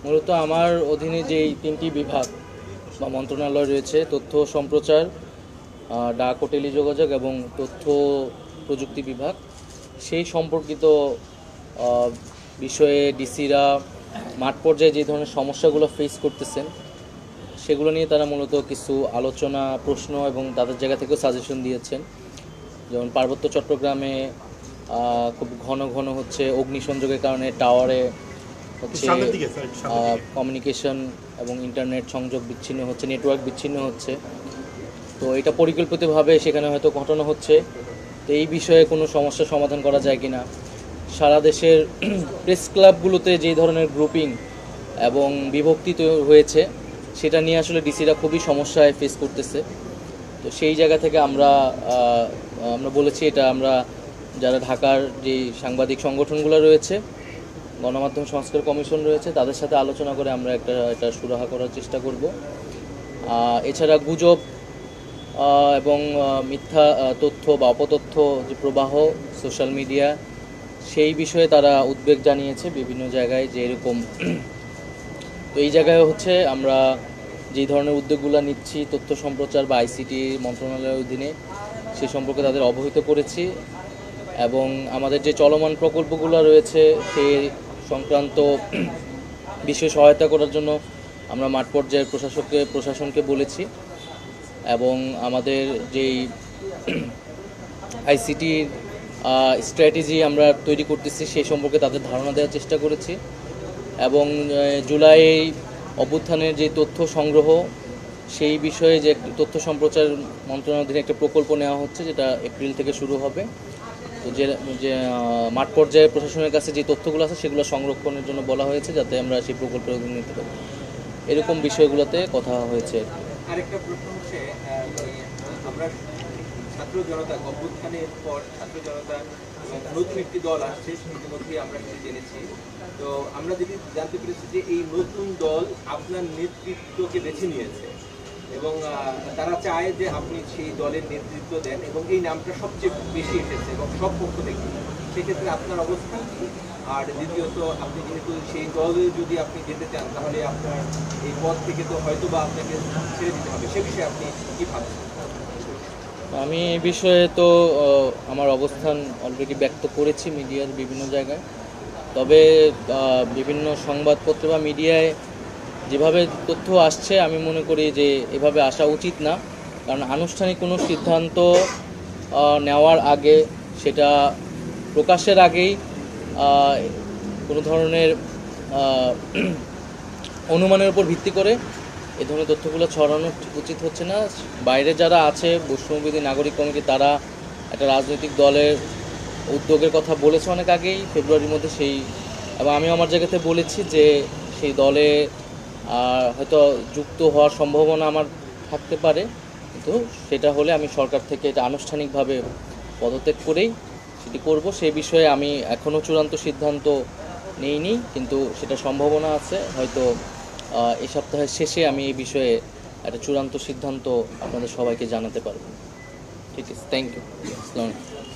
মূলত আমার অধীনে যেই তিনটি বিভাগ বা মন্ত্রণালয় রয়েছে, তথ্য সম্প্রচার, ডাক ও টেলিযোগাযোগ এবং তথ্য প্রযুক্তি বিভাগ, সেই সম্পর্কিত বিষয়ে ডিসিরা মাঠ পর্যায়ে যে ধরনের সমস্যাগুলো ফেস করতেছেন সেগুলো নিয়ে তারা মূলত কিছু আলোচনা, প্রশ্ন এবং তাদের জায়গা থেকেও সাজেশন দিয়েছেন। যেমন পার্বত্য চট্টগ্রামে খুব ঘন ঘন হচ্ছে অগ্নিসংযোগের কারণে টাওয়ারে হচ্ছে কমিউনিকেশন এবং ইন্টারনেট সংযোগ বিচ্ছিন্ন হচ্ছে, নেটওয়ার্ক বিচ্ছিন্ন হচ্ছে। তো এটা পরিকল্পিতভাবে সেখানে হয়তো ঘটনা হচ্ছে। তো এই বিষয়ে কোনো সমস্যার সমাধান করা যায় কিনা, সারা দেশের প্রেস ক্লাবগুলোতে যেই ধরনের গ্রুপিং এবং বিভক্তি হয়েছে সেটা নিয়ে আসলে ডিসিরা খুবই সমস্যায় ফেস করতেছে। তো সেই জায়গা থেকে আমরা বলেছি এটা আমরা যারা ঢাকার যে সাংবাদিক সংগঠনগুলো রয়েছে, গণমাধ্যম সংস্কার কমিশন রয়েছে, তাদের সাথে আলোচনা করে আমরা এটা সুরাহা করার চেষ্টা করব। এছাড়া গুজব এবং মিথ্যা তথ্য বা অপতথ্য যে প্রবাহ সোশ্যাল মিডিয়া, সেই বিষয়ে তারা উদ্বেগ জানিয়েছে বিভিন্ন জায়গায় যে এরকম। তো এই জায়গায় হচ্ছে আমরা যেই ধরনের উদ্যোগগুলো নিচ্ছি তথ্য সম্প্রচার বা আইসিটি মন্ত্রণালয়ের অধীনে, সে সম্পর্কে তাদের অবহিত করেছি এবং আমাদের যে চলমান প্রকল্পগুলো রয়েছে সেই সংক্রান্ত বিষয়ে সহায়তা করার জন্য আমরা মাঠ পর্যায়ের প্রশাসনকে বলেছি এবং আমাদের যেই আইসিটির স্ট্র্যাটেজি আমরা তৈরি করতেছি সেই সম্পর্কে তাদের ধারণা দেওয়ার চেষ্টা করেছি এবং জুলাই অভ্যুত্থানের যে তথ্য সংগ্রহ সেই বিষয়ে যে তথ্য সম্প্রচার মন্ত্রণালয়ের একটা প্রকল্প নেওয়া হচ্ছে, যেটা এপ্রিল থেকে শুরু হবে। তো যে মাঠ পর্যায়ে প্রশাসনের কাছে যে তথ্যগুলো আছে সেগুলো সংরক্ষণের জন্য বলা হয়েছে, যাতে আমরা সেই প্রকল্পের অধীনে নিতে পারি। এরকম বিষয়গুলোতে কথা হয়েছে। আরেকটা প্রশ্ন হচ্ছে, আমরা ছাত্র জনতা অভ্যুত্থানের পর ছাত্র জনতা নতুন একটি দল আসছে, ইতিমধ্যে আমরা সেটা জেনেছি। তো আমরা জানতে পেরেছি যে এই নতুন দল আপনার নেতৃত্বকে বেছে নিয়েছে এবং তারা চায় যে আপনি সেই দলের নেতৃত্ব দেন এবং এই নামটা সবচেয়ে বেশি এসেছে এবং সব পক্ষ থেকে। সেক্ষেত্রে আপনার অবস্থান কি? আর দ্বিতীয়ত, আপনি যেহেতু সেই দলে যদি আপনি যেতে চান তাহলে আপনার এই পদ থেকে তো হয়তো বা আপনাকে ছেড়ে দিতে হবে, সে বিষয়ে আপনি কী ভাবছেন? আমি এই বিষয়ে তো আমার অবস্থান অলরেডি ব্যক্ত করেছি মিডিয়ার বিভিন্ন জায়গায়। তবে বিভিন্ন সংবাদপত্র বা মিডিয়ায় যেভাবে তথ্য আসছে আমি মনে করি যে এভাবে আসা উচিত না, কারণ আনুষ্ঠানিক কোনো সিদ্ধান্ত নেওয়ার আগে, সেটা প্রকাশের আগেই কোনো ধরনের অনুমানের উপর ভিত্তি করে এই ধরনের তথ্যগুলো ছড়ানো উচিত হচ্ছে না। বাইরে যারা আছে, বৈষম্যবিরোধী নাগরিক কমিটি, তারা একটা রাজনৈতিক দলের উদ্যোগের কথা বলেছে অনেক আগেই, ফেব্রুয়ারির মধ্যে সেই, এবং আমি আমার জায়গাতে বলেছি যে সেই দলে হয়তো যুক্ত হওয়ার সম্ভাবনা আমার থাকতে পারে, কিন্তু সেটা হলে আমি সরকার থেকে এটা আনুষ্ঠানিকভাবে পদত্যাগ করেই সেটি করব। সেই বিষয়ে আমি এখনও চূড়ান্ত সিদ্ধান্ত নেইনি, কিন্তু সেটা সম্ভাবনা আছে। হয়তো এই সপ্তাহের শেষে আমি এই বিষয়ে একটা চূড়ান্ত সিদ্ধান্ত আপনাদের সবাইকে জানাতে পারব। ঠিক আছে, থ্যাংক ইউ। আসসালামু আলাইকুম।